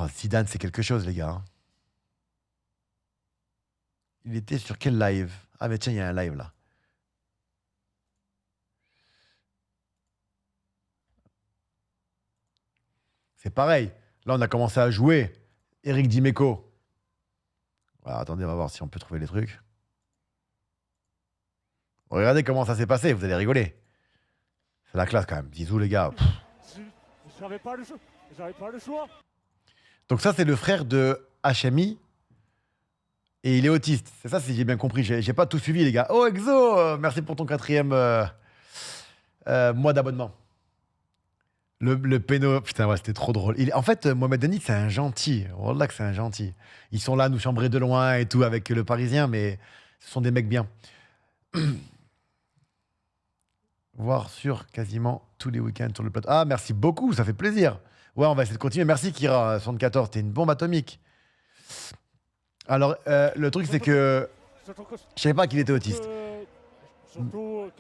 Oh, Zidane, c'est quelque chose, les gars. Hein. Il était sur quel live? Ah, mais tiens, il y a un live là. C'est pareil. Là, on a commencé à jouer. Eric Dimeco. Voilà, attendez, on va voir si on peut trouver les trucs. Regardez comment ça s'est passé, vous allez rigoler. C'est la classe quand même. Zizou, les gars. J'avais pas le choix. J'avais pas le choix. Donc ça, c'est le frère de HMI. Et il est autiste. C'est ça, si j'ai bien compris. J'ai pas tout suivi, les gars. Oh, Exo, merci pour ton 4e mois d'abonnement. Le péno, putain, ouais, c'était trop drôle. En fait, Mohamed Denis, c'est un gentil. Wallah que c'est un gentil. Ils sont là, nous chambrer de loin et tout avec le Parisien, mais ce sont des mecs bien. Voir sur quasiment tous les week-ends sur le plateau. Ah, merci beaucoup, ça fait plaisir. Ouais, on va essayer de continuer. Merci Kira, 74, t'es une bombe atomique. Alors, le truc, c'est que je savais pas qu'il était autiste.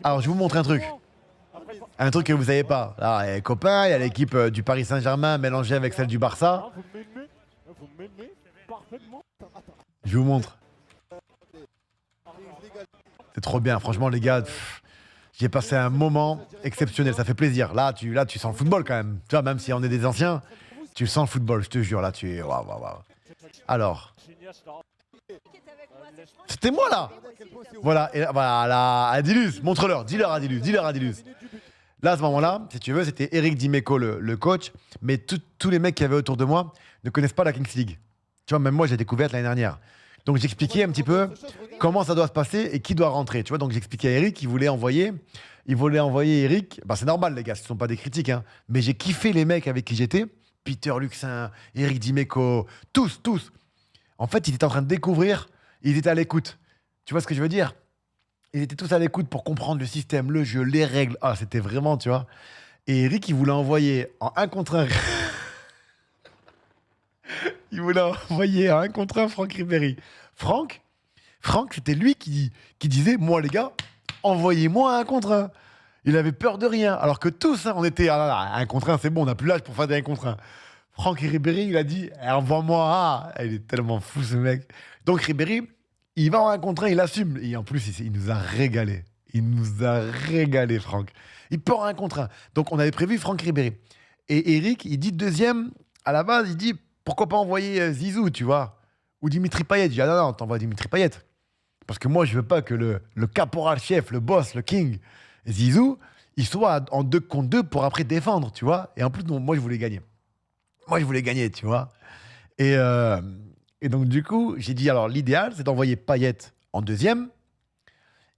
Alors, je vais vous montrer un truc. Un truc que vous savez pas. Là, il y a les copains, il y a l'équipe du Paris Saint-Germain mélangée avec celle du Barça. Je vous montre. C'est trop bien, franchement, les gars. J'ai passé un moment exceptionnel, ça fait plaisir. Là, tu sens le football quand même. Tu vois, même si on est des anciens, tu sens le football, je te jure. Là, tu es. Waouh, waouh, waouh. Alors. C'était moi là. Voilà, et voilà, Adilus, montre-leur, dis-leur Adilus. Là, à ce moment-là, si tu veux, c'était Eric Dimeco, le coach, mais tous les mecs qui avaient autour de moi ne connaissent pas la Kings League. Tu vois, même moi, j'ai découvert l'année dernière. Donc, j'expliquais un petit peu comment ça doit se passer et qui doit rentrer. Tu vois, donc j'expliquais à Eric, il voulait envoyer Eric. Bah, c'est normal, les gars, ce ne sont pas des critiques, hein, mais j'ai kiffé les mecs avec qui j'étais. Peter Luxin, Eric Dimeco, tous. En fait, ils étaient en train de découvrir, ils étaient à l'écoute. Tu vois ce que je veux dire? Ils étaient tous à l'écoute pour comprendre le système, le jeu, les règles. Ah, c'était vraiment, tu vois. Et Eric, il voulait envoyer en 1 contre 1. Il voulait envoyer en 1 contre 1 Franck Ribéry. Franck, c'était lui qui disait, moi les gars, envoyez-moi un 1 contre 1. Il avait peur de rien. Alors que tous, hein, on était, ah là là, 1 contre 1, c'est bon, on n'a plus l'âge pour faire des 1 contre 1. Franck Ribéry, il a dit, envoie-moi. Ah, il est tellement fou ce mec. Donc Ribéry, il va en 1 contre 1, il assume. Et en plus, il nous a régalé. Franck. Il part en 1 contre 1. Donc on avait prévu Franck Ribéry. Et Eric, il dit deuxième, à la base, il dit, pourquoi pas envoyer Zizou, tu vois, ou Dimitri Payet. Je dis, ah non, t'envoies Dimitri Payet. Parce que moi, je veux pas que le caporal-chef, le boss, le king, Zizou, il soit en 2 contre 2 pour après défendre, tu vois. Et en plus, non, moi, je voulais gagner. Tu vois. Et donc, du coup, j'ai dit, alors, l'idéal, c'est d'envoyer Payet en deuxième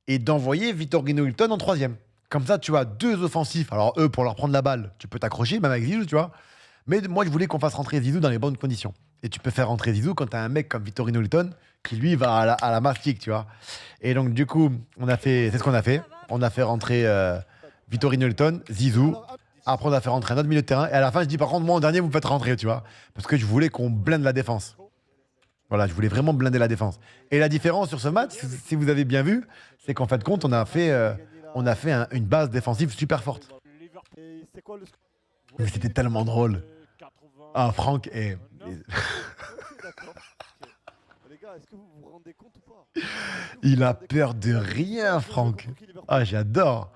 et d'envoyer Vitorino Hilton en troisième. Comme ça, tu as 2 offensifs. Alors, eux, pour leur prendre la balle, tu peux t'accrocher, même avec Zizou, tu vois. Mais moi, je voulais qu'on fasse rentrer Zizou dans les bonnes conditions. Et tu peux faire rentrer Zizou quand tu as un mec comme Vitorino Hilton qui, lui, va à la mastic, tu vois. Et donc, du coup, c'est ce qu'on a fait. On a fait rentrer Vitorino Hilton, Zizou. Après, on a fait rentrer un autre milieu de terrain. Et à la fin, je dis, par contre, moi, en dernier, vous me faites rentrer, tu vois. Parce que je voulais qu'on blinde la défense. Voilà, je voulais vraiment blinder la défense. Et la différence sur ce match, si vous avez bien vu, c'est qu'en fin de compte, on a fait une base défensive super forte. Mais c'était tellement drôle. Ah, Franck est... Il a peur de rien, Franck. Ah, j'adore.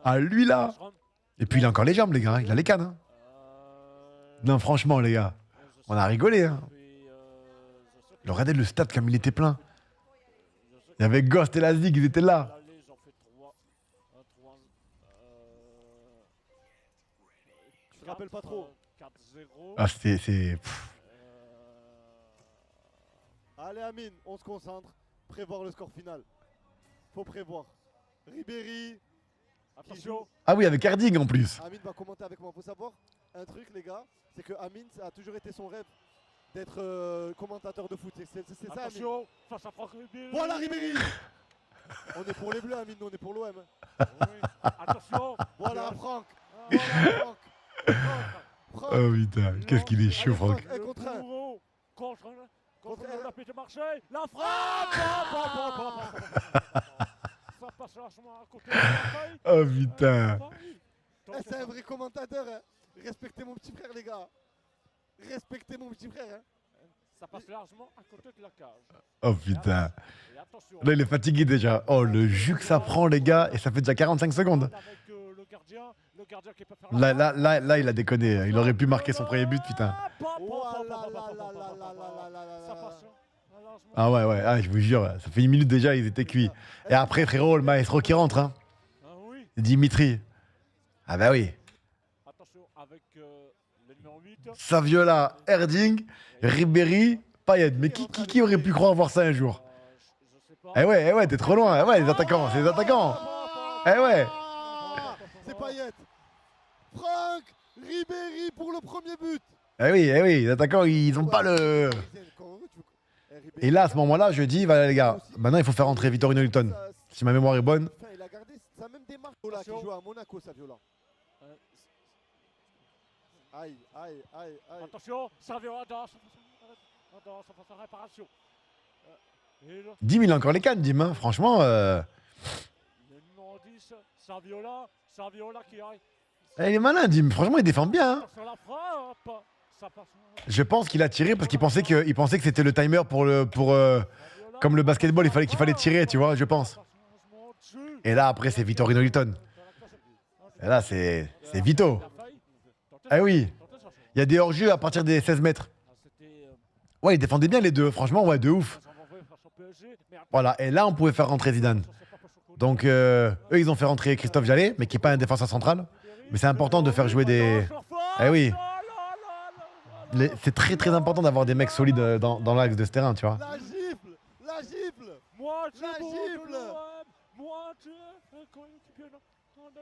Ah, lui, là. Et puis, il a encore les jambes, les gars. Il a les cannes. Hein. Non, franchement, les gars. On a rigolé. Hein. Regardez le stade comme il était plein. Il y avait Ghost et la Zig, ils étaient là. Je te rappelle pas trop. Ah, c'est... Allez, Amine, on se concentre. Prévoir le score final. Faut prévoir. Ribéry. Attention. Ah oui, avec Harding en plus. Amine va commenter avec moi. Faut savoir un truc, les gars, c'est que Amine, ça a toujours été son rêve d'être commentateur de foot. C'est ça, Amine. Attention, face à Franck Ribéry. Voilà, Ribéry. On est pour les Bleus, Amine, nous, on est pour l'OM. Oui. Attention. Voilà, Franck. Voilà, Franck. Oh putain, qu'est-ce qu'il est chaud, Franck. Un contre un. Contre la pêche de Marseille. La frappe. Ça passe largement à côté de Marseille. Oh putain. C'est un vrai commentateur. Hein. Respectez mon petit frère, les gars. Respectez mon petit frère. Hein. Ça passe largement à côté de la cage. Oh putain. Et attention. Là, il est fatigué déjà. Oh, le jus que ça prend, les gars. Et ça fait déjà 45 secondes. Avec le gardien qui peut faire la Là, il a déconné. Il aurait pu marquer son premier but, putain. Ça passe largement. Ah ouais. Ah, je vous jure, ça fait 1 minute déjà, ils étaient cuits. Et après, frérot, le maestro qui rentre, hein. Ah oui. Dimitri. Ah bah oui. Attention avec le numéro 8. Saviola, Erding, Ribéry, Payet. Mais qui aurait pu croire voir ça un jour? Je sais pas. Eh ouais, t'es trop loin. Eh ouais, les attaquants, c'est les attaquants. Eh ouais. C'est Payet. Franck Ribéry pour le premier but. Eh oui, les attaquants, ils ont pas le... Et là, à ce moment-là, je dis, voilà les gars, maintenant il faut faire rentrer Vitorino Hilton. Si ma mémoire est bonne. Il a gardé sa même démarche. Saviola qui joue à Monaco, Saviola. Aïe. Attention, Saviola dans sa réparation. Et le Dim, il a encore les cannes, Dim. Hein. Franchement, numéro 10, Saviola qui arrive. il est malin, Dim. Franchement, il défend bien. Hein. Sur la frappe. Ça passe. Je pense qu'il a tiré parce qu'il pensait que c'était le timer comme le basketball, qu'il fallait tirer, tu vois, je pense. Et là, après, c'est Vitorino Hilton. Et là, c'est Vito. Eh oui. Il y a des hors-jeux à partir des 16 mètres. Ouais, ils défendaient bien les deux. Franchement, ouais, de ouf. Voilà. Et là, on pouvait faire rentrer Zidane. Donc, eux, ils ont fait rentrer Christophe Jallet, mais qui n'est pas un défenseur central. Mais c'est important de faire jouer des... Eh oui. C'est très très important d'avoir des mecs solides dans l'axe de ce terrain, tu vois. La gifle.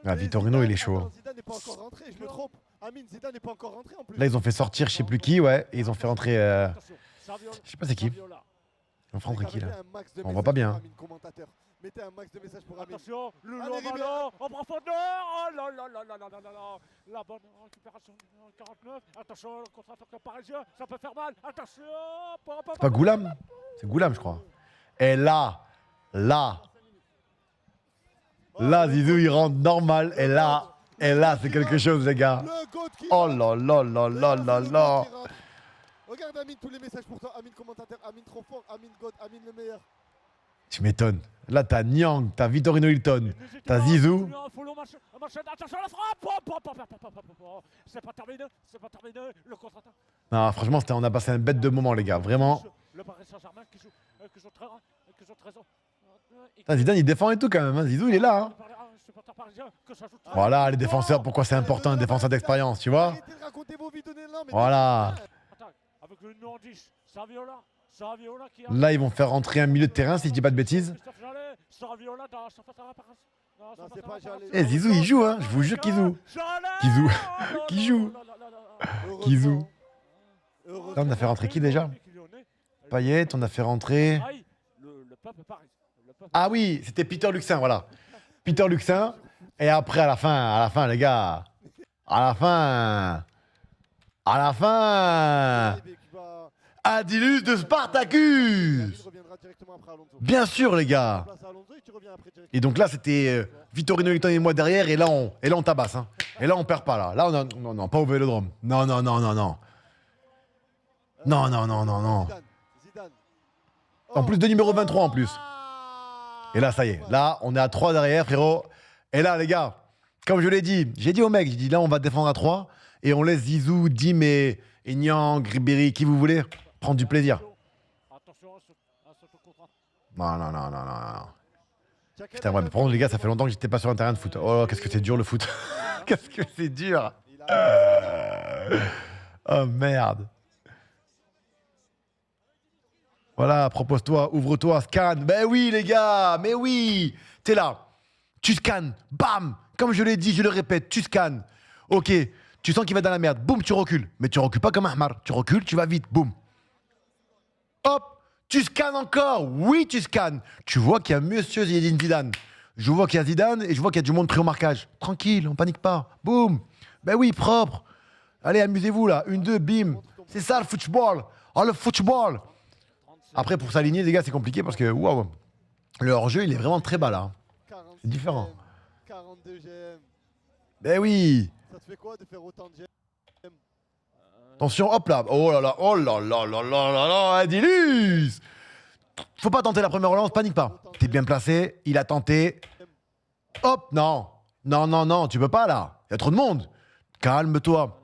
Ah, Vitorino, il est chaud. Hein. Zidane n'est pas encore rentré, je me trompe. Amine, Zidane n'est pas encore rentré en plus. Là, ils ont fait sortir je sais plus qui, ouais. Et ils ont fait rentrer... Je sais pas c'est qui. On fait rentrer qui, là? On voit pas bien. Hein. Mettez un max de messages pour Amine. Attention, le long ballon en profondeur. Oh là là là là là là là. La bonne récupération 49. Attention, le contre-attaque parisien, ça peut faire mal. Attention. C'est pas Goulam? C'est Goulam, je crois. Et là, Zizou, il rentre normal. Et là, c'est quelque chose, les gars. Oh là là là là là là. Regarde Amine, tous les messages pour toi. Amine commentateur, Amine trop fort, Amine God, Amine le meilleur. Tu m'étonnes. Là, t'as Niang, t'as Vitorino Hilton, t'as Zizou. Attention à la frappe. C'est pas terminé. Le contre-attaque. Non, franchement, on a passé un bête de moment, les gars. Vraiment. Le Paris Saint-Germain qui joue très Putain, Zidane, il défend et tout quand même. Hein. Zizou, il est là. Hein. Voilà, les défenseurs, pourquoi c'est important, un défenseur d'expérience, tu vois. Arrêtez de raconter vos vies, donnez-le, mais voilà. Avec le numéro 10, Saviola qui a... Là, ils vont faire rentrer un milieu de terrain, si je dis pas de bêtises. Saviola dans sa face à réparation. Non, c'est pas Jallet. Eh, Zizou, il joue, hein. Je vous jure qu'il joue. Qui joue. Là, on a fait rentrer qui déjà? Payet, on a fait rentrer... Ah oui, c'était Peter Luxin, voilà. Peter Luxin. Et après, à la fin, les gars. À la fin. Adilus de Spartacus. Bien sûr, les gars. Et donc là, c'était Vitorino Hilton et moi derrière. Et là, on tabasse. Hein. Et là, on perd pas. Là, non, pas au Vélodrome. Non. Non. En plus de numéro 23 en plus. Et là, ça y est. Là, on est à 3 derrière, frérot. Et là, les gars, comme je l'ai dit, j'ai dit au mec, j'ai dit là, on va défendre à 3 et on laisse Zizou, Dim et Niang, Ribéry, qui vous voulez, prendre du plaisir. Non. Putain, ouais, mais par contre, les gars, ça fait longtemps que j'étais pas sur un terrain de foot. Oh, qu'est-ce que c'est dur le foot. Qu'est-ce que c'est dur. Oh, merde. Voilà, propose-toi, ouvre-toi, scanne. Ben oui, les gars, mais oui. T'es là, tu scannes, bam. Comme je l'ai dit, je le répète, tu scannes. Ok, tu sens qu'il va dans la merde, boum, tu recules. Mais tu recules pas comme Ahmar, tu recules, tu vas vite, boum. Hop, tu scannes encore. Oui, tu scannes. Tu vois qu'il y a Monsieur Zinedine Zidane. Je vois qu'il y a Zidane et je vois qu'il y a du monde pris au marquage. Tranquille, on panique pas. Boum. Ben oui, propre. Allez, amusez-vous là. 1-2, bim. C'est ça le football. Oh, le football. Après, pour s'aligner, les gars, c'est compliqué parce que waouh, le hors-jeu, il est vraiment très bas là. C'est différent. 42 GM. Ben oui. Ça te fait quoi de faire autant de GM? Attention, hop là. Oh là là, oh là là là là là là, Adilus. Faut pas tenter la première relance, panique pas. T'es bien placé, il a tenté. Hop, non. Non, non, non, tu peux pas là. Il y a trop de monde. Calme-toi.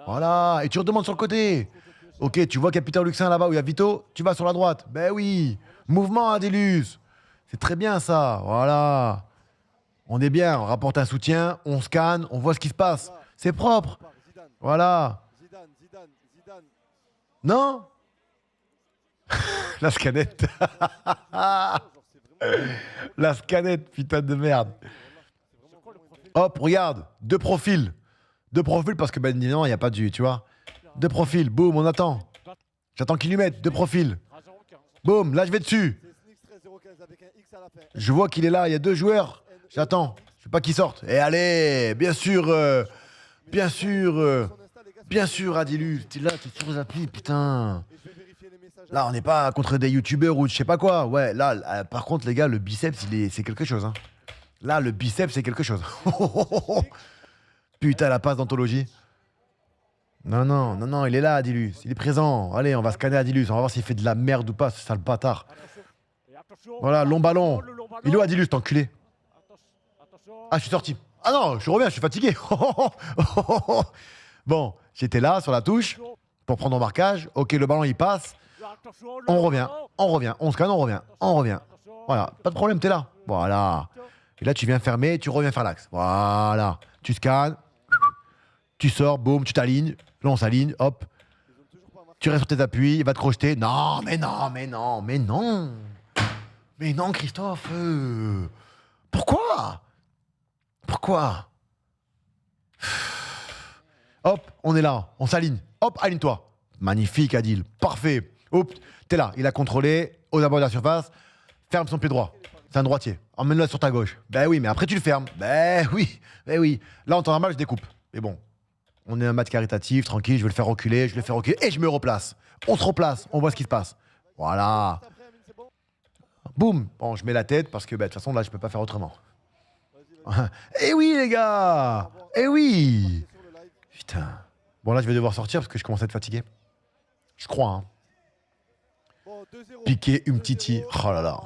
Voilà, et tu redemandes sur le côté. Ok, tu vois qu'il y a Peter Luxin là-bas où il y a Vito, tu vas sur la droite. Ben oui. Mouvement, Adilus. C'est très bien ça, voilà. On est bien, on rapporte un soutien, on scanne, on voit ce qui se passe. C'est propre. Voilà. Zidane. Non. La scanette. La scanette, putain de merde. Hop, regarde, deux profils. Deux profils parce que ben évidemment, il n'y a pas du, tu vois. Deux profils, boum, on attend. J'attends qu'il lui mette, deux profils. Boum, là je vais dessus. Je vois qu'il est là, il y a deux joueurs. J'attends, je veux pas qu'il sorte. Et allez, bien sûr, Adilus, t'es là, t'es sur les applis, putain. Là, on n'est pas contre des youtubeurs ou je sais pas quoi. Ouais, là, par contre, les gars, le biceps, c'est quelque chose. Hein. Là, le biceps, c'est quelque chose. Putain, la passe d'anthologie. Non, non, non, non, il est là, Adilus. Il est présent. Allez, on va scanner Adilus. On va voir s'il fait de la merde ou pas, ce sale bâtard. Voilà, long ballon. Il est où, Adilus, t'enculé? Ah, je suis sorti. Ah non, je reviens, je suis fatigué. Bon, j'étais là, sur la touche, pour prendre mon marquage. Ok, le ballon, il passe. On revient, on scanne, on revient. Voilà, pas de problème, t'es là. Voilà. Et là, tu viens fermer, tu reviens faire l'axe. Voilà. Tu scannes, tu sors, boum, tu t'alignes. Là, on s'aligne, hop. Tu restes sur tes appuis, il va te crocheter. Non, mais non, mais non, mais non. Mais non, Christophe. Pourquoi? Pourquoi? Hop, on est là, on s'aligne. Hop, aligne-toi. Magnifique, Adil. Parfait. Hop, t'es là, il a contrôlé, aux abords de la surface. Ferme son pied droit. C'est un droitier. Emmène-le sur ta gauche. Ben oui, mais après tu le fermes. Ben oui, ben oui. Là, en temps normal, je découpe. Mais bon, on est un match caritatif, tranquille, je vais le faire reculer, et je me replace. On se replace, on voit ce qui se passe. Voilà. Boum. Bon, je mets la tête parce que de toute façon, là, je peux pas faire autrement. Eh oui, les gars. Eh oui. Putain. Bon, là, je vais devoir sortir parce que je commence à être fatigué. Je crois, hein. Piqué, Umtiti. Oh là là.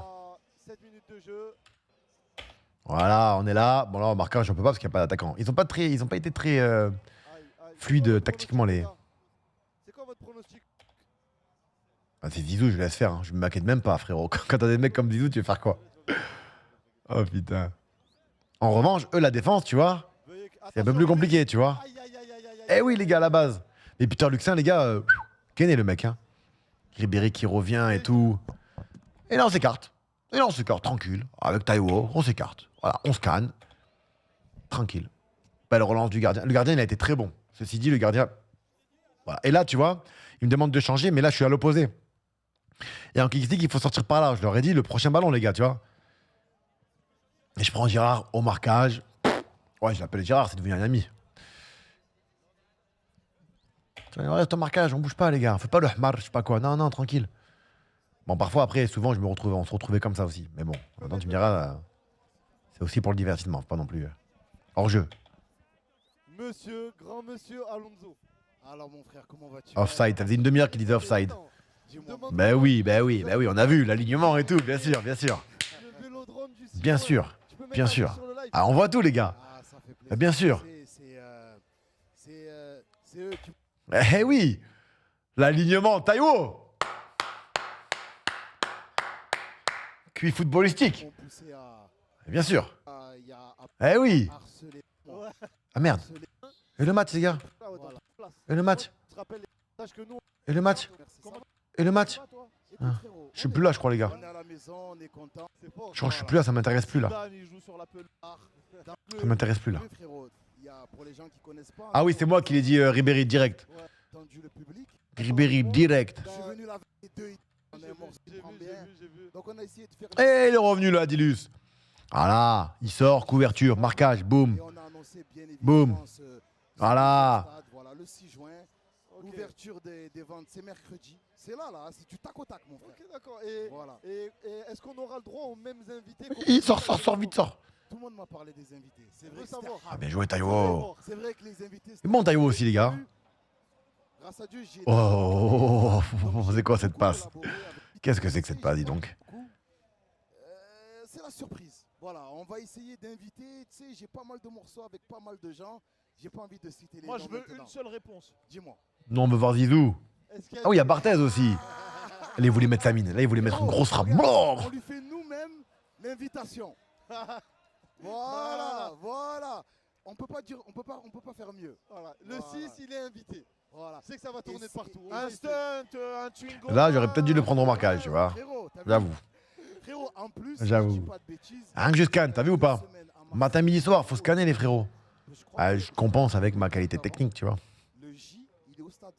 Voilà, on est là. Bon, là, au marquage, on peut pas parce qu'il n'y a pas d'attaquant. Ils ont pas été très fluides tactiquement, les. C'est quoi votre pronostic? Ah, c'est Zizou, je laisse faire. Hein. Je me maquette même pas, frérot. Quand t'as des mecs comme Zizou, tu veux faire quoi? Oh putain. En revanche, eux, la défense, tu vois, c'est un peu plus compliqué, tu vois. Eh oui, les gars, à la base. Mais Peter Luxin, les gars, kenné le mec, hein. Ribéry qui revient et tout. Et là, on s'écarte. Tranquille. Avec Taiwo, on s'écarte. Voilà, on scanne. Tranquille. Belle relance du gardien. Le gardien, il a été très bon. Ceci dit, le gardien. Voilà. Et là, tu vois, il me demande de changer, mais là, je suis à l'opposé. Et en kick il faut sortir par là. Je leur ai dit, le prochain ballon, les gars, tu vois. Et je prends Gérard au marquage. Ouais, je l'appelle Gérard, c'est devenu un ami. Reste au marquage, on bouge pas, les gars. Fais pas le hmar, je sais pas quoi. Non, non, tranquille. Bon, parfois, après, souvent, on se retrouvait comme ça aussi. Mais bon, maintenant, tu me diras, c'est aussi pour le divertissement, pas non plus hors jeu. Grand monsieur Alonso. Alors, mon frère, comment vas-tu? Offside, ça faisait une demi-heure qu'il disait offside. Ben oui, on a vu l'alignement et tout, bien sûr. Bien sûr. Ah, on voit tout, les gars. Bien sûr. C'est eux qui... Eh oui, l'alignement, Taiwo. QI footballistique. Bien sûr. Eh oui. Ah merde. Et le match, les gars. Et le match. Ah. Je suis plus là, je crois, les gars. Je crois que je suis plus là, ça m'intéresse plus, là. Ça m'intéresse plus, là. Ah oui, c'est moi qui l'ai dit Ribéry direct. Ribéry direct. Et il est revenu, là, Adilus. Voilà, il sort, couverture, marquage, boum. Boum. Voilà. Le 6 juin, l'ouverture des ventes, c'est mercredi. C'est là, c'est du tac au tac, mon frère. Ok, d'accord. Et est-ce qu'on aura le droit aux mêmes invités? Il sort, vite, sort. Tout le monde m'a parlé des invités. C'est vrai. Ah, bien joué, Taiwo. C'est vrai que les invités. C'est bon, Taiwo aussi, les gars. Grâce à Dieu, j'ai. Oh, c'est quoi cette beaucoup passe? collaboré avec Qu'est-ce que c'est que Marseille, cette passe, dis j'ai donc? beaucoup. C'est la surprise. Voilà, on va essayer d'inviter. Tu sais, j'ai pas mal de morceaux avec pas mal de gens. J'ai pas envie de citer les Moi, noms je veux maintenant. une seule réponse. Dis-moi. Non, on veut voir Zizou. Est-ce qu'il Ah oui, il y a des- Barthez aussi. Là, il voulait mettre sa mine. Là, il voulait mettre une grosse frappe. Regarde, Blah on lui fait nous-mêmes l'invitation. Voilà, voilà. On peut pas dire, on peut pas faire mieux. Voilà. Le Voilà. 6, il est invité. Voilà. C'est que ça va tourner Et de partout. c'est- Un et stunt, un chewing-gum. Là, j'aurais peut-être dû le prendre au marquage, tu vois. Frérot, t'as vu J'avoue. Frérot, en plus, J'avoue. je dis pas de bêtises. Rien que je scanne, t'as vu ou pas? 2 semaines à Marseille. Matin, midi, soir, faut scanner les frérots. Je crois Ah, que je compense avec ma qualité technique, tu vois. le J, il est au stade.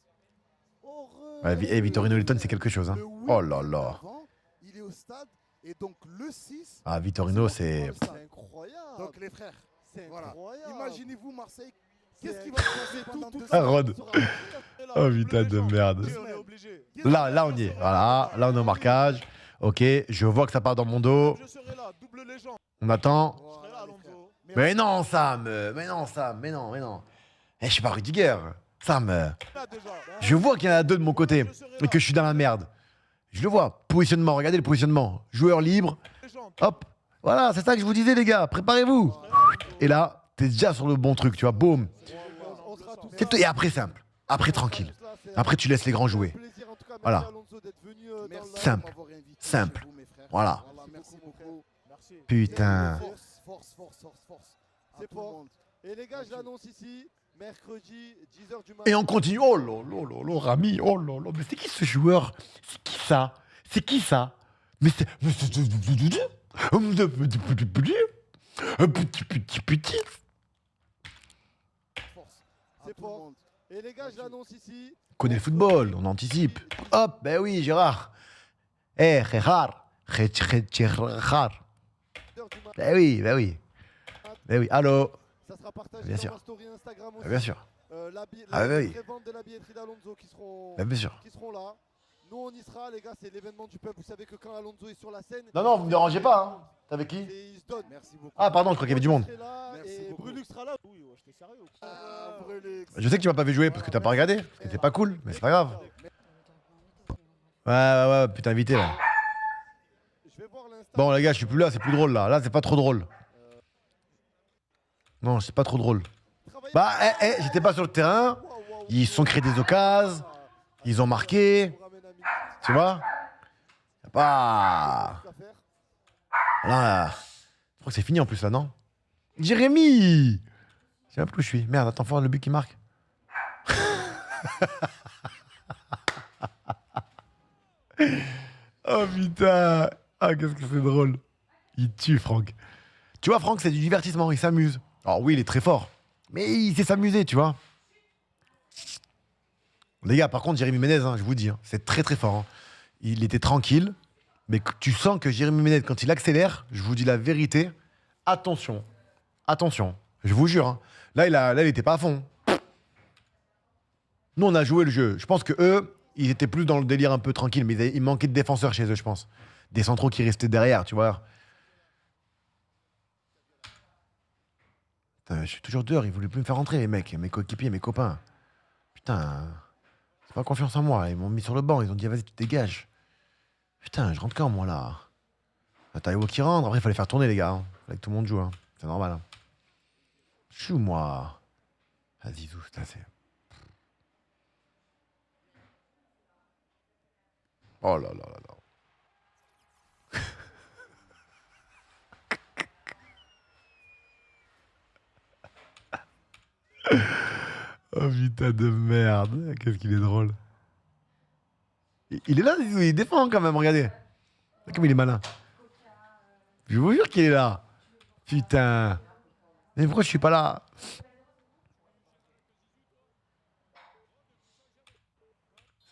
Horreur. Ouais, Vittorino Hilton, c'est quelque chose, hein. Le Oh là week-end là. d'avant, il est au stade. Et donc le 6. Ah, Vittorino, c'est c'est. dans le stade. C'est incroyable. Donc les frères, C'est voilà. incroyable. Imaginez-vous Marseille. C'est Qu'est-ce qui va se passer tout- pendant tout- 2 Ah, semaines Rod. Oh, putain de merde. On est obligé. Là, on y est. Voilà, là, on est au marquage. Ok, je vois que ça part dans mon dos. Je serai là, double légende. On attend. Je serai là, Voilà, les Alonso. frères. Mais non, Sam. Mais non, Sam. Mais non, mais non. Eh, je suis pas Rudiger. Sam, Là, déjà. je vois qu'il y en a deux de mon côté et que je suis dans la merde. Je le vois. Positionnement, regardez le positionnement. Joueur libre. Légende. Hop. Voilà, c'est ça que je vous disais, les gars. Préparez-vous. Et là, t'es déjà sur le bon truc, tu vois. Boum. On sera tous C'est tout. Et après, simple. Après, tranquille. Après, tu laisses les grands jouer. Plaisir, en tout cas, Voilà. merci Alonso d'être venu, dans le live, Simple. m'avoir invité Simple. chez vous, mes frères. Voilà. Merci beaucoup. Merci. Putain. Force. C'est C'est bon. bon. Et les gars, je l'annonce ici, mercredi, 10h du matin. Et on continue. Oh là là là là, Rami. Oh là là. Mais c'est qui ce joueur? C'est qui ça? C'est qui ça? Mais c'est. Petit. Force. C'est bon. Et les gars, je l'annonce ici. On connaît le football, on anticipe. Hop, ben oui, Gérard. Eh, Gérard. Gérard. 10h du matin. Ben oui, ben oui. Ben oui, allô. Ça sera partagé Bien dans sûr. ma story Instagram aussi. Ben bien sûr. La oui. prévente de la billetterie d'Alonso qui seront Ben bien sûr. là. Nous, on y sera, les gars. C'est l'événement du peuple. Vous savez que quand Alonso est sur la scène. Non, non, vous me dérangez pas, hein. T'es avec qui? Et il se donne. Merci beaucoup. Ah, pardon, je crois qu'il y avait du monde. Merci Et beaucoup. Brulux sera là. Oui, ouais, j'étais sérieux. Brulux. Je sais que tu m'as pas vu jouer parce que t'as pas regardé. Parce que c'est pas cool, mais c'est pas grave. Ouais, putain, invité là. Je vais voir l'Insta. Bon, les gars, je suis plus là, c'est plus drôle là. Là, c'est pas trop drôle. Non, c'est pas trop drôle. Bah, j'étais pas sur le terrain. Ils se sont créés des occasions. Ils ont marqué. Tu vois? Y a pas. Là, je crois que c'est fini en plus là, non? Jérémy! Je sais même plus où je suis. Merde, attends, faut voir le but qui marque. Oh putain! Ah, qu'est-ce que c'est drôle. Il tue, Franck. Tu vois, Franck, c'est du divertissement, il s'amuse. Alors oui, il est très fort. Mais il sait s'amuser, tu vois. Les gars, par contre, Jérémy Ménez, hein, je vous dis, hein, c'est très très fort. Hein. Il était tranquille, mais tu sens que Jérémy Ménez, quand il accélère, je vous dis la vérité, attention, attention, je vous jure. Hein. Là, il était pas à fond. Nous, on a joué le jeu. Je pense que eux, ils étaient plus dans le délire un peu tranquille, mais il manquait de défenseurs chez eux, je pense. Des centraux qui restaient derrière, tu vois. Putain, je suis toujours dehors, ils voulaient plus me faire rentrer, les mecs, mes coéquipiers, mes copains. Putain, c'est pas confiance en moi. Ils m'ont mis sur le banc, ils ont dit vas-y, tu te dégages. Putain, je rentre quand, moi, là? T'as Evo qui rentre, après, il fallait faire tourner, les gars. Hein. Fallait que tout le monde joue, hein. C'est normal. Hein. Chou, moi. Vas-y, Zou, c'est... Oh là là là là. Oh putain de merde. Qu'est-ce qu'il est drôle. Il est là, Zizou, il défend quand même, regardez. Comme il est malin. Je vous jure qu'il est là. Putain. Mais pourquoi je suis pas là?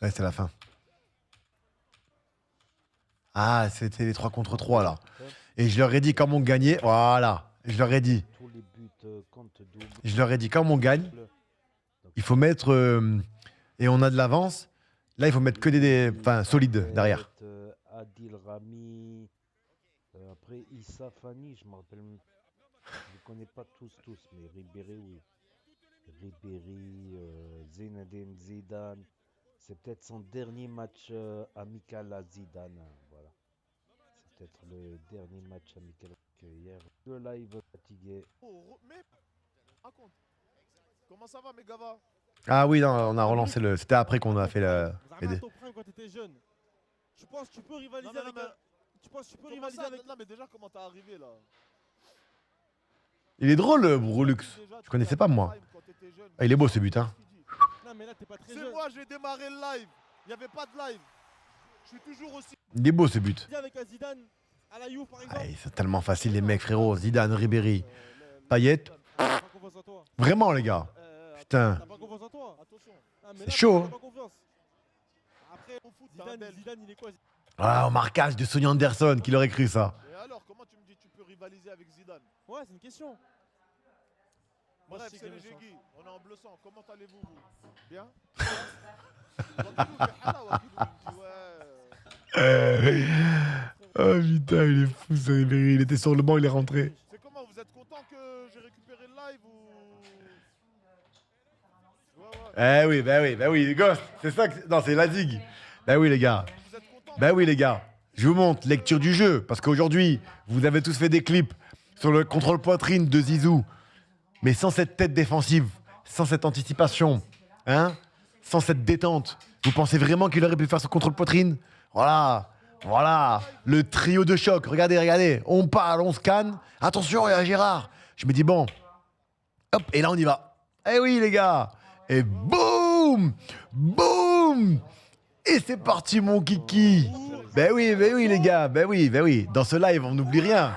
Ouais, c'est la fin. Ah, c'était les 3 contre 3 là. Et je leur ai dit comme on gagnait, voilà. Je leur ai dit. Je leur ai dit comme on gagne, il faut mettre et on a de l'avance. Là, il faut mettre que enfin solides derrière. Adil Rami, après Issa Fani, je me rappelle, je ne connais pas tous, mais Ribéry, oui. Ribéry, Zinedine Zidane. C'est peut-être son dernier match amical à Zidane. Voilà. C'est peut-être le dernier match amical que hier. Le live fatigué. Mais, raconte. Comment ça va, mes gars? Ah oui, non, on a relancé le. C'était après qu'on a fait la. Zama, ton prime quand t'étais jeune. Tu penses que tu peux rivaliser avec un... Tu penses que tu peux rivaliser avec... Non, mais déjà, comment t'es arrivé, là? Il est drôle, Brulux. Je connaissais pas, moi. Ah, il est beau ce but, hein. Non, mais là, t'es pas très jeune. C'est moi, j'ai démarré le live. Il n'y avait pas de live. Je suis toujours aussi... Il est beau ce but. Avec un Zidane à la Juve, par exemple. Ah, c'est tellement facile, les mecs, frérot. Zidane, Ribéry, Payet. T'as pas confiance en toi. Vraiment, les gars. Putain. T'as pas confiance en toi. Attention. C'est chaud. T'as pas confiance. Après, au foot, Zidane, il est quoi? Ah, au marquage de Sonny Anderson, qui l'aurait cru ça. Et alors, comment tu me dis que tu peux rivaliser avec Zidane? Ouais, c'est une question. Bref, c'est les Jégui. On est en bleu sang. Comment allez-vous, vous? Bien? Oh putain, il est fou ce Ribéry. Il était sur le banc, il est rentré. C'est comment? Vous êtes content que j'ai récupéré le live ou... Eh oui, bah oui, les gosses. C'est ça que... Non, c'est la digue. Bah oui, les gars. Bah oui, les gars. Je vous montre, lecture du jeu. Parce qu'aujourd'hui, vous avez tous fait des clips sur le contrôle poitrine de Zizou. Mais sans cette tête défensive, sans cette anticipation, hein, sans cette détente, vous pensez vraiment qu'il aurait pu faire ce contrôle poitrine? Voilà, le trio de choc. Regardez, on parle, on scanne. Attention, il y a Gérard. Je me dis bon, hop, et là on y va. Eh oui les gars, et boum, et c'est parti mon kiki. Ben oui les gars, ben oui. Dans ce live on n'oublie rien.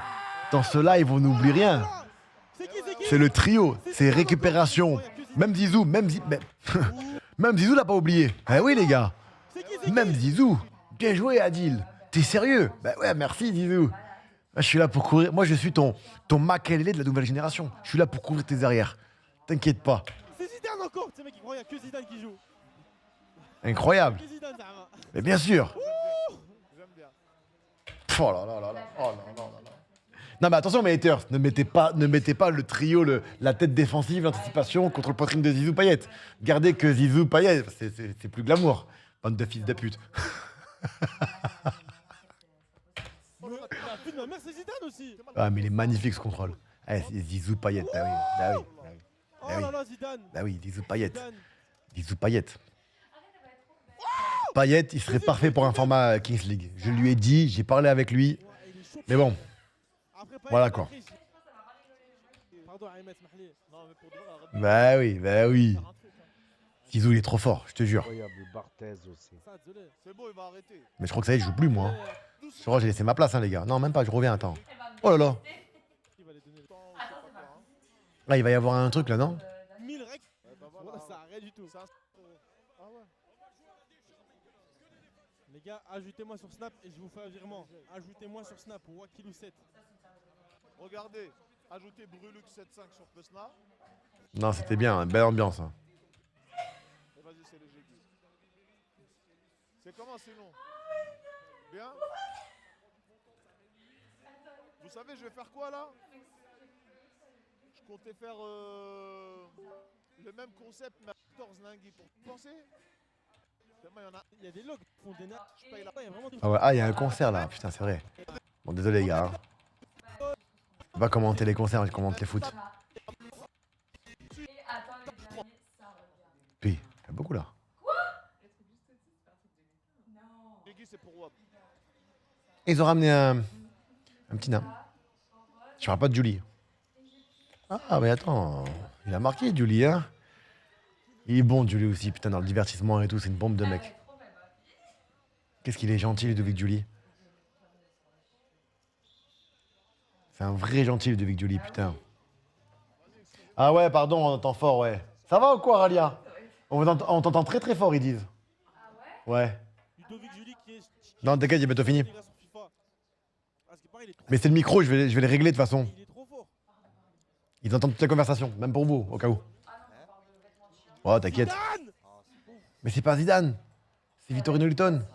C'est le trio, c'est récupération. Même Zizou, même Zizou l'a pas oublié. Eh oui les gars. Même Zizou. Bien joué Adil. T'es sérieux? Bah ouais, merci Zizou. Je suis là pour courir. Moi je suis ton Makelele de la nouvelle génération. Je suis là pour couvrir tes arrières. T'inquiète pas. C'est Zidane encore. Ces mecs qui croient qu'il y a que Zidane qui joue. Incroyable. Mais bien sûr. J'aime bien. Oh là là. Non mais attention mes haters, ne mettez pas le trio, la tête défensive, l'anticipation contre le poitrine de Zizou Payet. Gardez que Zizou Payet, c'est plus glamour. Bande de fils de pute. La fille de ma mère, c'est Zidane aussi. Ah mais il est magnifique ce contrôle. Eh, c'est Zizou Payet, bah oui. Oh là là, Zidane. Bah oui, Zizou Payet. Payet, il serait parfait pour un format Kings League. Je lui ai dit, j'ai parlé avec lui. Mais bon, voilà quoi. Bah oui. Zizou, il est trop fort, je te jure. Incroyable, Barthez aussi. C'est bon, il va arrêter. Mais je crois que ça y est, je joue plus moi. Je crois que j'ai laissé ma place, hein, les gars. Non, même pas, je reviens, attends. Oh là là. Ah, il va y avoir un truc là, non? 1000 règles. Ça a rien du tout. Les gars, ajoutez-moi sur Snap et je vous fais un virement. Ajoutez-moi sur Snap pour Wakilou 7. Regardez, ajoutez Brulux 75 sur Pesna. Non, c'était bien, hein, belle ambiance. Hein. Et vas-y, c'est les Jégui. C'est comment sinon? Bien? Vous savez, je vais faire quoi là? Je comptais faire le même concept, mais à 14 linguis. Pour penser? Il y a des logs qui font des nattes. Je paye la paye, vraiment des... Ah ouais, il y a un concert là, putain, c'est vrai. Bon, désolé les gars. Hein. Je vais pas commenter les concerts, je commente les foot. Puis, il y a beaucoup là. Ils ont ramené un petit nain. Je parle pas de Julie. Ah, mais attends, il a marqué Julie, hein. Il est bon, Julie aussi, putain, dans le divertissement et tout, c'est une bombe de mec. Qu'est-ce qu'il est gentil, Ludovic Julie. C'est un vrai gentil, Ludovic Julie, putain. Ah ouais, pardon, on entend fort, ouais. Ça va ou quoi, Ralia? On t'entend très très fort, ils disent. Ah ouais? Ouais. Non, t'inquiète, j'ai bientôt fini. Mais c'est le micro, je vais les régler de toute façon. Ils entendent toute la conversation, même pour vous, au cas où. Oh, t'inquiète. Mais c'est pas Zidane. C'est Vittorino Luton.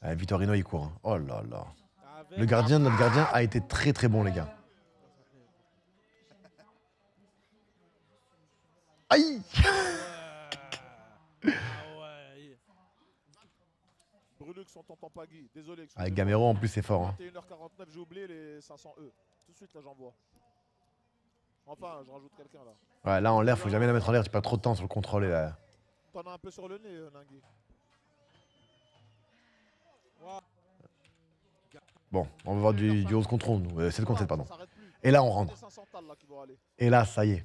Ah, Vittorino, il court. Hein. Oh là là. Notre gardien a été très très bon, les gars. Aïe. Ah ouais. Brulux, on t'entend pas, Guy. Désolé. Avec Gamero, en plus, c'est fort. Hein. 21h49, j'ai oublié les 500 E. Tout de suite, là, j'envoie. Enfin, je rajoute quelqu'un, là. Ouais, là, en l'air, faut jamais la mettre en l'air. Tu perds trop de temps sur le contrôle. Là. T'en as un peu sur le nez, Nangui. Bon, on va voir du 11 contre 11. 7 contre 7, pardon. Ça s'arrête plus. Et là, on rentre. C'est 500 tales, là, qui vont aller. Et là, ça y est.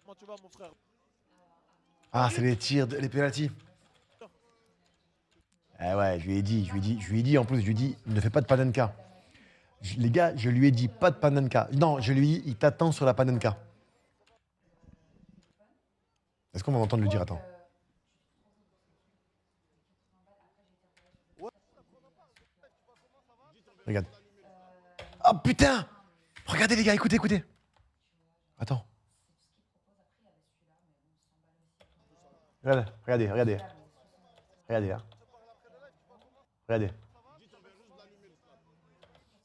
Comment tu vas, mon frère? Ah, c'est les tirs, les pénaltys. Eh ouais, je lui ai dit, en plus, je lui ai dit, ne fais pas de panenka. Les gars, je lui ai dit, pas de panenka. Non, je lui ai dit, il t'attend sur la panenka. Est-ce qu'on va m'entendre lui dire, attends. Regarde. Oh putain! Regardez les gars, écoutez, écoutez. Attends. Regardez. Regardez là. Regardez.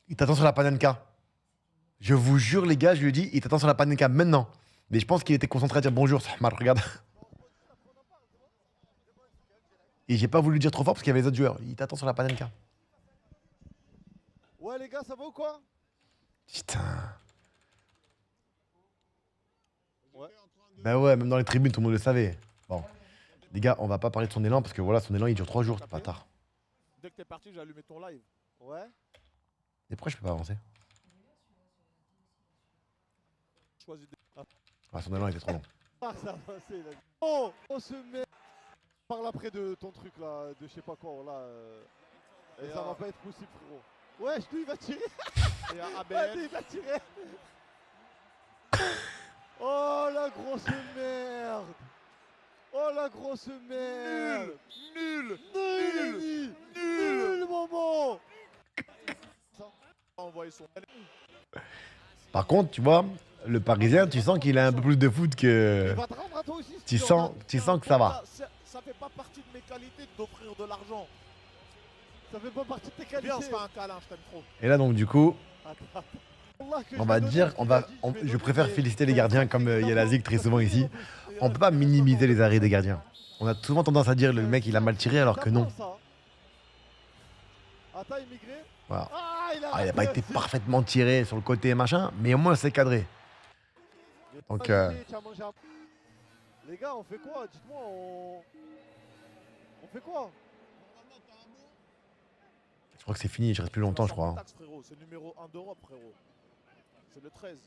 Il t'attend sur la panenka. Je vous jure les gars, je lui ai dit, il t'attend sur la panenka maintenant. Mais je pense qu'il était concentré à dire bonjour, Sahmar, regarde. Et j'ai pas voulu dire trop fort parce qu'il y avait les autres joueurs. Il t'attend sur la panenka. Ouais, les gars, ça va ou quoi? Putain. Ouais. Bah ouais, même dans les tribunes, tout le monde le savait. Bon. Les gars, on va pas parler de son élan parce que voilà, son élan il dure 3 jours, pas tard. Dès que t'es parti, j'ai allumé ton live. Ouais. Et pourquoi je peux pas avancer? Choisis des... Ah, son élan était trop long. Ah, ça va passer, là. Oh, on se met. Parle après de ton truc là, de je sais pas quoi, là. Et ça va pas être possible, frérot. Ouais, lui, il va tirer. Et un Vas-y, ABN. il va tirer. Oh, la grosse merde. Oh, la grosse merde. Nul. Nul, Momo. Envoyer son... Par contre, tu vois, le Parisien, tu sens qu'il a un peu plus de foot que. Il va te rendre à toi aussi. Tu sens que ça va. Ça fait pas partie de mes qualités d'offrir de l'argent. Ça fait pas partie de tes qualités. Viens, on se fait un câlin, je t'aime trop. Et là, donc, du coup, Attends. Wallah que on je va vais dire, donner, je préfère féliciter les gardiens comme Yelazik très souvent ici. On peut pas minimiser les arrêts des gardiens. On a souvent tendance à dire le mec il a mal tiré alors que non. Attends, immigré. Voilà. Ah, il a Ah, il a pas été parfaitement tiré sur le côté machin, mais au moins c'est cadré. Donc, les gars, on fait quoi? Dites-moi, on fait quoi? Je crois que c'est fini, je reste plus longtemps, je crois. Hein. C'est numéro 1 d'Europe, frérot. C'est le 13.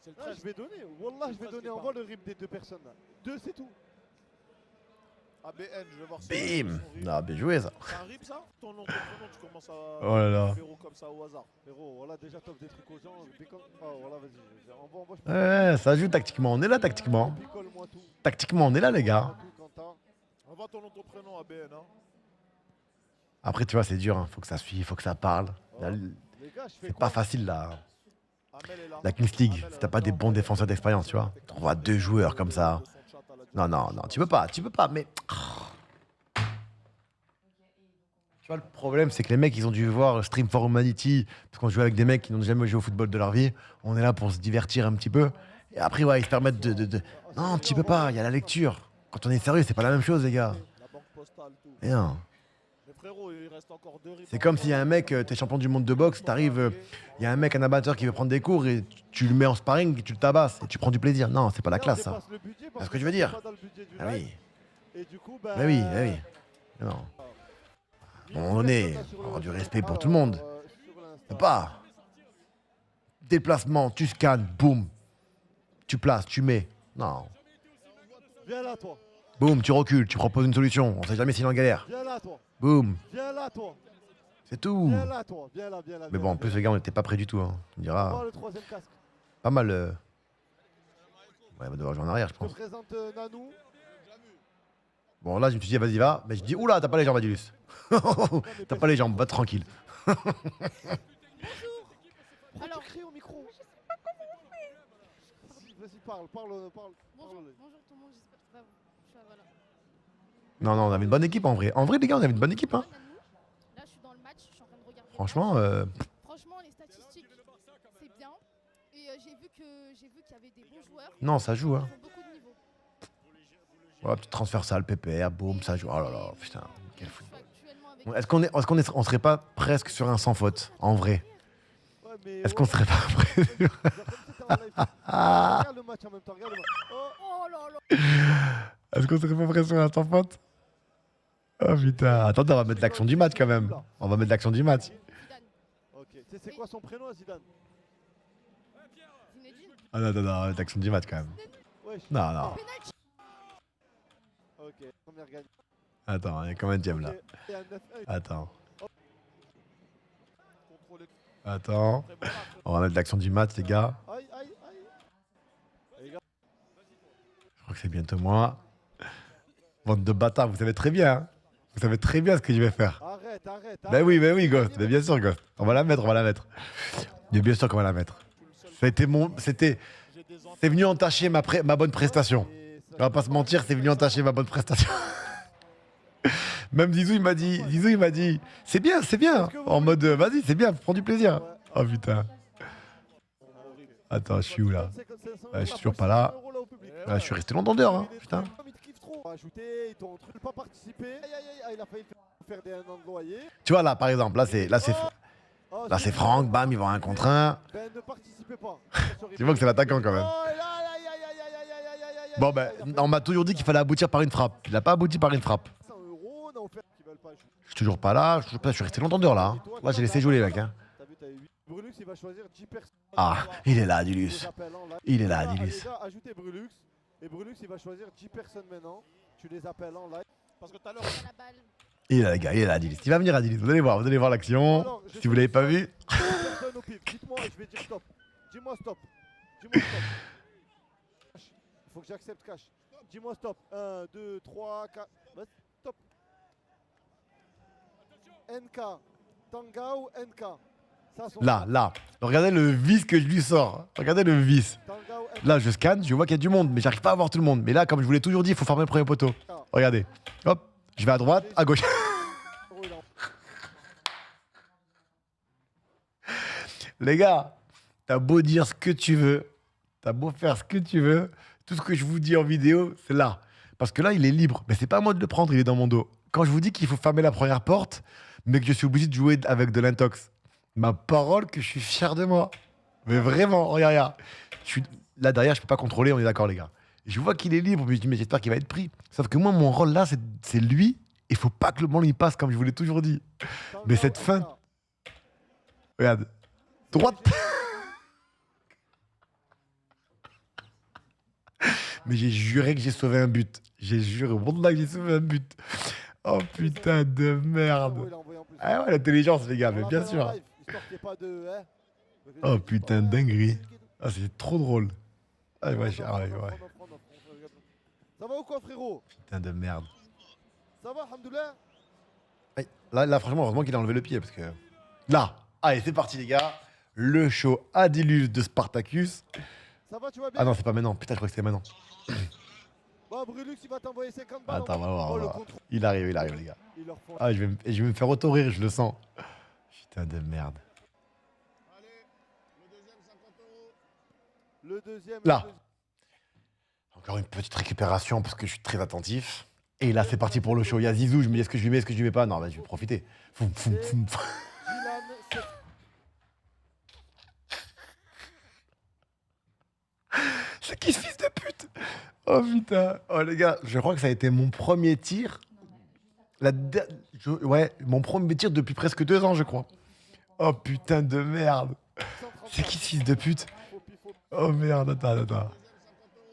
C'est le Ah, 13. je vais donner. Wallah, je vais donner. Envoie le rip des deux personnes là. 2, c'est tout. ABN, je vais voir si Bim! son rip. Non, bien joué ça. C'est un rip ça? Ton nom, tu commences à. Oh là là. Numéro comme ça au hasard. Frérot, voilà, déjà t'offres des trucs aux gens. Oh, voilà, vas-y. Envoie, Ouais, ça joue tactiquement, on est là tactiquement. Picole-moi tout. Tactiquement, on est là les gars. Tout, Quentin. Envoie ton nom, ton prénom, ABN. Hein. Après, tu vois, c'est dur, hein. Faut que ça suive, faut que ça parle. Là, Les gars, je fais c'est quoi? pas facile là. Amel est là. La Kings League, Amel si est t'as là. pas des bons défenseurs d'expérience, tu vois. On voit 2 joueurs comme ça. Non, tu peux pas, mais. Tu vois, le problème, c'est que les mecs, ils ont dû voir Stream for Humanity, parce qu'on joue avec des mecs qui n'ont jamais joué au football de leur vie. On est là pour se divertir un petit peu. Et après, ouais, ils se permettent de... Non, tu peux pas, il y a la lecture. Quand on est sérieux, c'est pas la même chose, les gars. La banque postale, tout. Et non. Mais frérot, il reste encore 2 rips. C'est comme s'il y a un mec, t'es champion du monde de boxe, t'arrives, il y a un mec, un amateur qui veut prendre des cours et tu le mets en sparring et tu le tabasses et tu prends du plaisir. Non, c'est pas la classe, ça. C'est ce que je veux dire. Ah oui. Et du coup, bah. Ah oui, ah oui. Non. À un moment donné, on aura du respect pour tout le monde. Faut pas. Déplacement, tu scannes, boum. Tu places, tu mets. Non. Viens là, toi. Boum, tu recules, tu proposes une solution. On sait jamais s'il est en galère. Viens là, toi. Boum. Viens là, toi. C'est tout. Viens là, toi. Viens là. Mais bon, en plus, les gars, on n'était pas prêts du tout. Hein. Tu me diras. Prends le troisième casque. Pas mal. Ouais, on va devoir jouer en arrière, je Je te pense. présente Nanou. Bon, là, je me suis dit, vas-y, va. Mais je dis, oula, t'as pas les jambes, Adilus. T'as pas les jambes, va tranquille. Alors, Alors, crie au micro. Vas-y, parle. bonjour tout le monde, j'espère que ça va. Voilà. Non, on avait une bonne équipe en vrai. En vrai, les gars, on avait une bonne équipe. Hein. Là, je suis dans le match, je suis en train de regarder. le Franchement, match. Franchement, les statistiques, c'est bien. Et j'ai vu que que j'ai vu qu'il y avait des bons joueurs. Non, ça joue, hein. Ils ont beaucoup de niveau. Voilà, tu transfères ça, le PPR, boum, ça joue. Oh là là, putain, quel fou. Je suis actuellement avec On serait pas presque sur un sans faute, en vrai? Ouais, mais Est-ce qu'on serait pas prêt? Regarde le match en même temps, regarde le match. Oh, Oh là là. Est-ce qu'on serait pas prêt sur un sans faute? Oh putain, attendez, on va mettre l'action du match quand même. On va mettre l'action du match. Zidane. ok. C'est quoi son prénom, Zidane? Zinedine. Ah non, non, non, on va mettre l'action du match quand même. Wesh. Non, non. Penalty. Ok, première gagne. Attends, on est combien de là? Ok, et un 9-1. Attends. Contrôler. Attends. Très bon match. On va mettre l'action du match, les gars. Aïe, aïe, aïe. Les gars, Je crois que c'est bientôt moi. Bande de bâtards, vous savez très bien. Hein. Vous savez très bien ce que je vais faire. arrête, arrête. Ben oui, Ghost. Mais bien sûr, Ghost. On va la mettre, on va la mettre. Mais bien sûr qu'on va la mettre. Ça a été c'était. J'ai des enfants. C'est venu entacher ma bonne prestation. Et ça- On va pas se mentir, c'est venu entacher ma bonne prestation. Même Zizou, il m'a dit, c'est bien. En mode, vas-y, c'est bien, prends du plaisir. Ouais. Oh putain. Attends, je suis où là? Ouais, je suis toujours pas là. Ouais, je suis resté longtemps dehors, hein, putain. Ils te kiffent trop. Ajouter, ils t'ont pas participé. Aïe, aïe, aïe, il a failli faire des 1 an de loyer. Tu vois là, par exemple, là c'est Oh, là c'est Franck, bam, il va un contre un. Ben, ne participez pas. Tu vois que c'est l'attaquant quand même. Oh, là, aïe, aïe, aïe, aïe, aïe, aïe, aïe, aïe, Bon aïe, ben, aïe, il a on m'a toujours dit qu'il fallait aboutir par une frappe. Il a pas abouti par une frappe. 100 euros, on a offert qu'ils veulent pas jouer. Je suis toujours pas là, je suis resté longtemps dehors là. Hein. Là j'ai laissé jouer les mecs. Hein. T'as vu, t'as eu 8. Brulux, il va choisir 10 personnes. Ah, il est là, Je Dilus. les appelle en live. Il est là, Les gars, Dilus. les gars, ajoutez Brulux. Et Brulux, il va choisir 10 personnes maintenant. Tu les appelles en live. Parce que tout à l'heure, À la balle. Il est là les gars, il est là, Dilus. Il va venir à Dilus, vous allez voir l'action. Alors, je Si vous l'avez pas vu. 10 personnes au pif. Dites-moi, je vais dire stop. Dis-moi stop. Dis-moi stop. Cash. Il faut que j'accepte cash. Dis-moi stop. 1, 2, 3, 4. Vas-y, stop. NK. Tangao, NK. Ça, son Là. Regardez le vice que je lui sors. Regardez le vice. Tangao, NK. Là je scanne, je vois qu'il y a du monde, mais j'arrive pas à voir tout le monde. Mais là, comme je vous l'ai toujours dit, il faut farmer le premier poteau. Regardez. Hop, je vais à droite, à gauche. Oh, il est en- Les gars, t'as beau dire ce que tu veux, t'as beau faire ce que tu veux, tout ce que je vous dis en vidéo, c'est là. Parce que là, il est libre. Mais c'est pas à moi de le prendre, il est dans mon dos. Quand je vous dis qu'il faut fermer la première porte, mais que je suis obligé de jouer avec de l'intox, ma parole que je suis fier de moi. Mais vraiment, regarde. Là, derrière, je peux pas contrôler, on est d'accord, les gars. Je vois qu'il est libre, mais je dis, mais j'espère qu'il va être pris. Sauf que moi, mon rôle là, c'est lui. Il faut pas que le ballon il passe, comme je vous l'ai toujours dit. Mais cette Tangao, fin- NK. Regarde. Droite. Mais j'ai juré que j'ai sauvé un but. J'ai juré au monde là que j'ai sauvé un but. Oh putain de Oh, merde. il a envoyé en plus. Ah ouais, l'intelligence, les gars, On mais l'appelle bien en sûr. live, histoire qu'il y ait pas de, hein. Oh putain, dinguerie. Ah, c'est trop drôle. Ah ouais, ouais. Ça va ou quoi, frérot? Putain de merde. Ça va, alhamdoulilah? Ouais. Là, franchement, heureusement qu'il a enlevé le pied parce que. Là. Allez, c'est parti, les gars. Le show Adilus de Spartacus. Ça va, tu vas bien? Ah non, c'est pas maintenant. Putain, je crois que c'était maintenant. Bon, Brulux, il va t'envoyer 50 balles. Attends, on va voir. Oh, on va le voir. contrôle. Il arrive, les gars. Ils leur font. Ah, je vais me faire auto-rire, je le sens. Putain de merde. allez, le deuxième 50 euros. Le deuxième. Là. le deuxième. Encore une petite récupération parce que je suis très attentif. Et là, c'est parti pour le show. Il y a Zizou, je me dis est-ce que je lui mets, est-ce que je lui mets pas? Non, bah, je vais profiter. Foum, foum, foum. Dylan, c'est- C'est qui ce fils de pute? Oh putain. Oh les gars, je crois que ça a été mon premier tir. Ouais, mon premier tir depuis presque 2 ans, je crois. Oh putain de merde. C'est qui ce fils de pute? Oh merde, attends.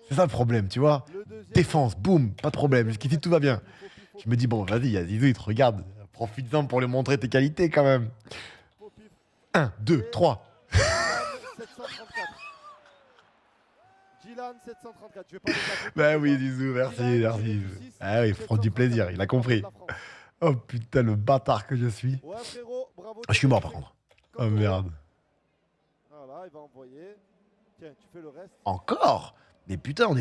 C'est ça le problème, tu vois. Le deuxième. Défense, boum, pas de problème. Jusqu'ici, tout va bien. Je me dis, bon, vas-y, il y a Zizou, il te regarde. Profite-en pour lui montrer tes qualités quand même. 1, 2, 3. Dylan 734. Je vais pas les appeler. Bah oui, Zizou, merci. Ah oui, il faut prendre du plaisir, il a compris. Oh putain, le bâtard que je suis. Ouais, frérot, bravo. Je suis mort par contre. Oh merde. Voilà, il va envoyer. Tiens, tu fais le reste. Encore? Mais putain, on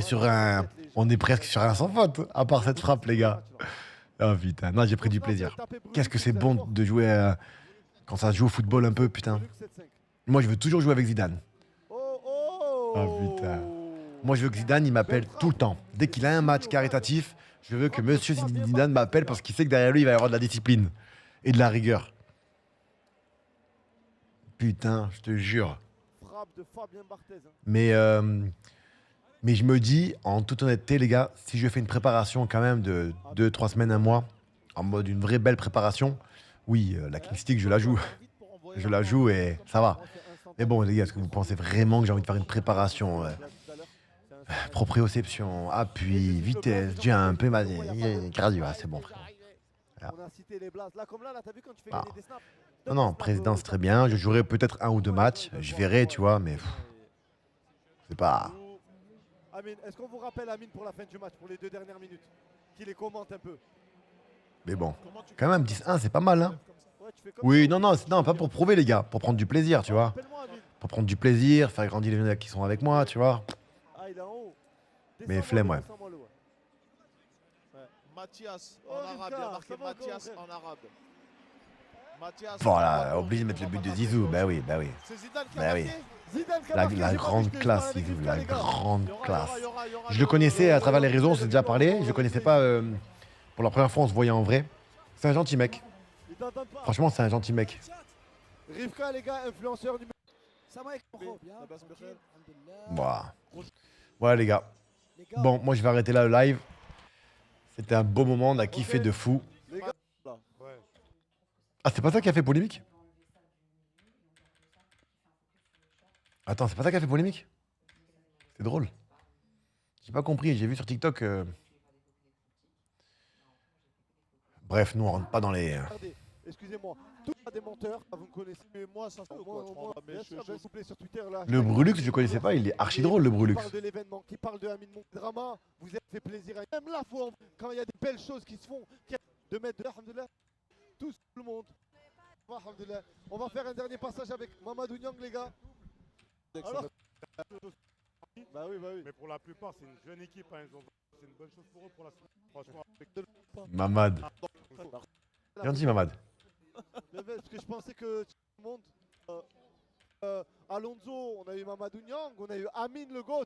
est presque sur un sans faute, à part cette frappe, les gars. Oh putain, non, j'ai pris du plaisir. Qu'est-ce que c'est bon de jouer quand ça se joue au football un peu, putain. Moi, je veux toujours jouer avec Zidane. Oh, oh, Oh putain. Moi, je veux que Zidane, il m'appelle tout le temps. Dès qu'il a un match caritatif, je veux que monsieur Zidane m'appelle parce qu'il sait que derrière lui, il va y avoir de la discipline et de la rigueur. Putain, je te jure. Frappe de Fabien Barthez. Hein. Mais je me dis, en toute honnêteté, les gars, si je fais une préparation quand même de 2-3 semaines, un mois, en mode une vraie belle préparation, oui, la King Stick, je la joue. Je la joue et ça va. Mais bon, les gars, est-ce que vous pensez vraiment que j'ai envie de faire une préparation proprioception, appui, vitesse, jump, cardio, c'est bon, frère. On a cité les blases. Là, comme là, t'as vu quand tu fais Ah. gagner des snaps. Non, président, c'est très bien. Je jouerai peut-être 1 ou 2 matchs. Je verrai, tu vois, mais c'est pas. Amine, est-ce qu'on vous rappelle Amine pour la fin du match, pour les 2 dernières minutes, qui les commente un peu? Mais bon, quand même, 10-1, c'est pas mal, hein. Ouais, tu fais comme Oui, ça. non, pas pour prouver, les gars, pour prendre du plaisir, tu vois. Rappelle-moi, Amine. Pour prendre du plaisir, faire grandir les jeunes qui sont avec moi, tu vois. Ah, il est en haut. Mais flemme, ouais. Descends-moi-le, ouais. Mathias Oh, en arabe, il y a Lucas, marqué ça va encore, Mathias frère. en arabe. Mathias. Voilà, obligé de mettre le but de Zizou, bah oui. C'est Zidane qui a Bah oui. marqué. Zidane qui a La marqué, j'ai pas grande vu, je classe, parle avec Zizou, Lucas, la les gars. grande Il y aura classe. le- Je le connaissais à travers les réseaux, on s'est déjà parlé. Je le connaissais pas pour la première fois, on se voyait en vrai. C'est un gentil mec. Il t'entend pas. Franchement, c'est un gentil mec. Rivka, les gars, influenceur numéro. Voilà. Voilà, les gars. Bon, moi, je vais arrêter là le live. C'était un beau moment, on a kiffé de fou. Les gars, Ah, c'est pas ça qui a fait polémique? Attends, c'est pas ça qui a fait polémique? C'est drôle. J'ai pas compris, j'ai vu sur TikTok. Bref, nous on rentre pas dans les. regardez, excusez-moi. Tous des menteurs, vous me connaissez. Mais moi, ça se peut quoi. Moi, Mais bien je- sûr, je- s'il vous plaît, sur Twitter, là. Le Brulux, je connaissais pas, il est archi drôle le Brulux. Qui parle de l'événement, qui parle de Amine Mon Drama, vous avez fait plaisir à. Même là, quand il y a des belles choses qui se font, de mettre de là, alhamdoulilah, tout le monde. Alhamdoulilah. On va faire un dernier passage avec Mamadou Niang, les gars. Alors, bah oui, bah oui. Mais pour la plupart, c'est une jeune équipe. Hein. C'est une bonne chose pour eux pour la suite. Franchement, avec Mamad. Gentil, Mamad. Mais parce que je pensais que tout le monde. Alonso, on a eu Mamadou Niang, on a eu Amine le GOAT.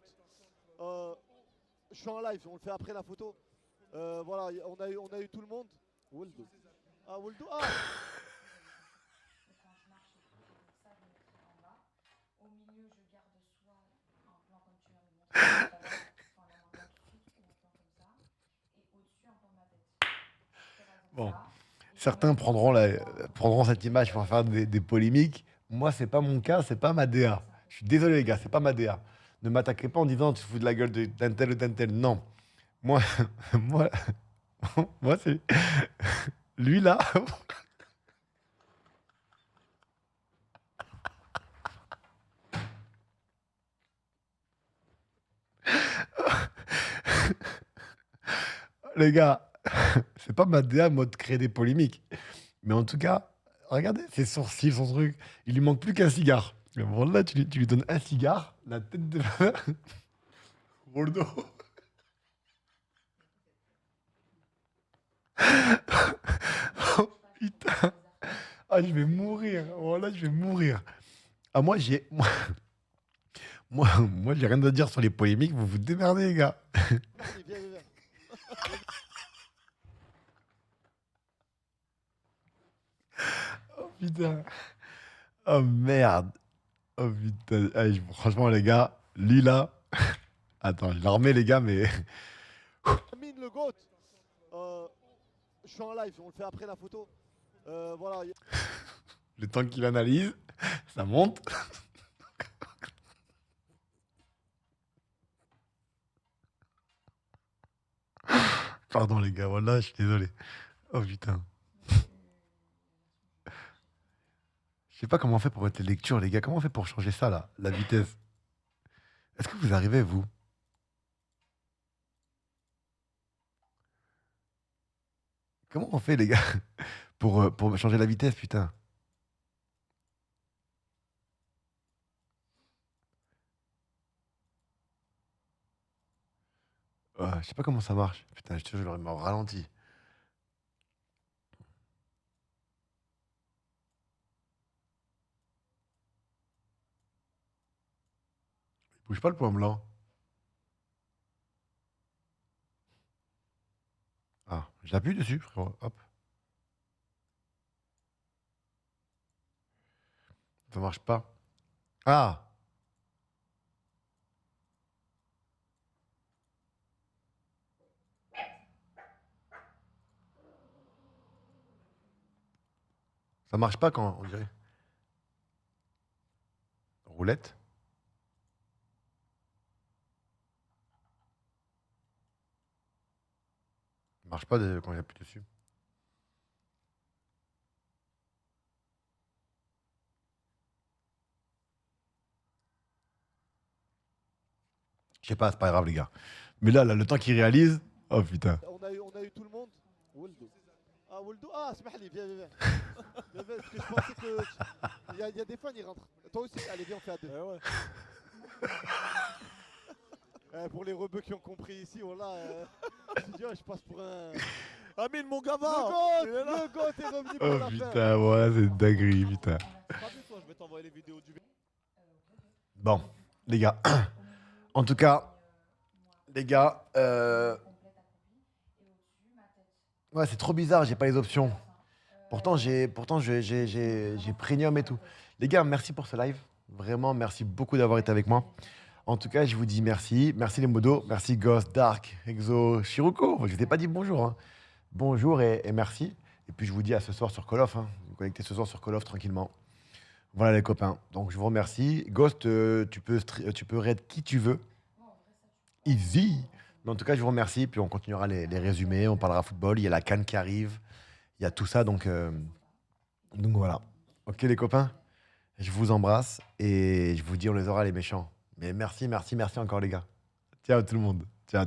Je suis en live, on le fait après la photo. Voilà, on a eu tout le monde. Woldo. Ah, Woldo. Ah Bon. Certains prendront cette image pour faire des polémiques. Moi, c'est pas mon cas, c'est pas ma DA. Je suis désolé, les gars, c'est pas ma DA. Ne m'attaquez pas en disant tu te fous de la gueule d'un tel ou d'un tel. Non. Moi, moi, moi, c'est. Lui, là. Les gars, c'est pas ma DA mode créer des polémiques. Mais en tout cas, regardez ses sourcils, son truc. Il lui manque plus qu'un cigare. Bon, là, tu lui donnes un cigare, la tête de. Roldo. Oh putain. Ah, je vais mourir. Oh là, je vais mourir. Ah, moi, j'ai rien à dire sur les polémiques. Vous vous démerdez, les gars. Vas-y, viens. Oh putain. Oh merde. Oh putain. Ah, franchement, les gars, lui là. Attends, je la remets, les gars, mais. Amine le GOAT. Je suis en live, on le fait après la photo. Voilà. Le temps qu'il analyse, ça monte. Pardon, les gars, voilà, je suis désolé. Oh putain. Je sais pas comment on fait pour mettre les lectures, les gars. Comment on fait pour changer ça, là, la vitesse? Est-ce que vous arrivez, vous? Comment on fait, les gars, pour changer la vitesse, putain? Je sais pas comment ça marche. Putain, je te jure, je l'aurais mis en ralenti. Bouge pas le point blanc. Ah, j'appuie dessus, frérot. Hop. Ça marche pas. Ah! Ça marche pas quand on dirait. Roulette. Ça marche pas quand j'appuie dessus. Je sais pas, c'est pas grave, les gars. Mais là, le temps qu'il réalise. Oh putain. On a eu tout le monde. Woldo. Ah, Woldo. Ah, Smahli, viens, viens, viens. Viens, viens, parce que je pensais que. Il y a des fans, ils rentrent. Toi aussi, allez, viens, on fait à deux. Ouais. Pour les rebeux qui ont compris ici, voilà. Je passe pour un. Amine, mon gamin. Le goth est revenu pour Oh la fin. putain, voilà, c'est une dinguerie, putain. Je vais t'envoyer les vidéos du. Bon, les gars. En tout cas, les gars. Ouais, c'est trop bizarre, j'ai pas les options. Pourtant, j'ai premium et tout. Les gars, merci pour ce live. Vraiment, merci beaucoup d'avoir été avec moi. En tout cas, je vous dis merci. Merci les modos. Merci Ghost, Dark, Exo, Shiruko. Je ne t'ai pas dit bonjour. Hein. Bonjour et merci. Et puis, je vous dis à ce soir sur Call of. Hein. Vous connectez ce soir sur Call of tranquillement. Voilà les copains. Donc, je vous remercie. Ghost, tu peux raid qui tu veux. Easy. Mais en tout cas, je vous remercie. Puis, on continuera les résumés. On parlera football. Il y a la CAN qui arrive. Il y a tout ça. Donc voilà. Ok les copains. Je vous embrasse. Et je vous dis, on les aura les méchants. Mais merci encore les gars. Ciao tout le monde. Ciao.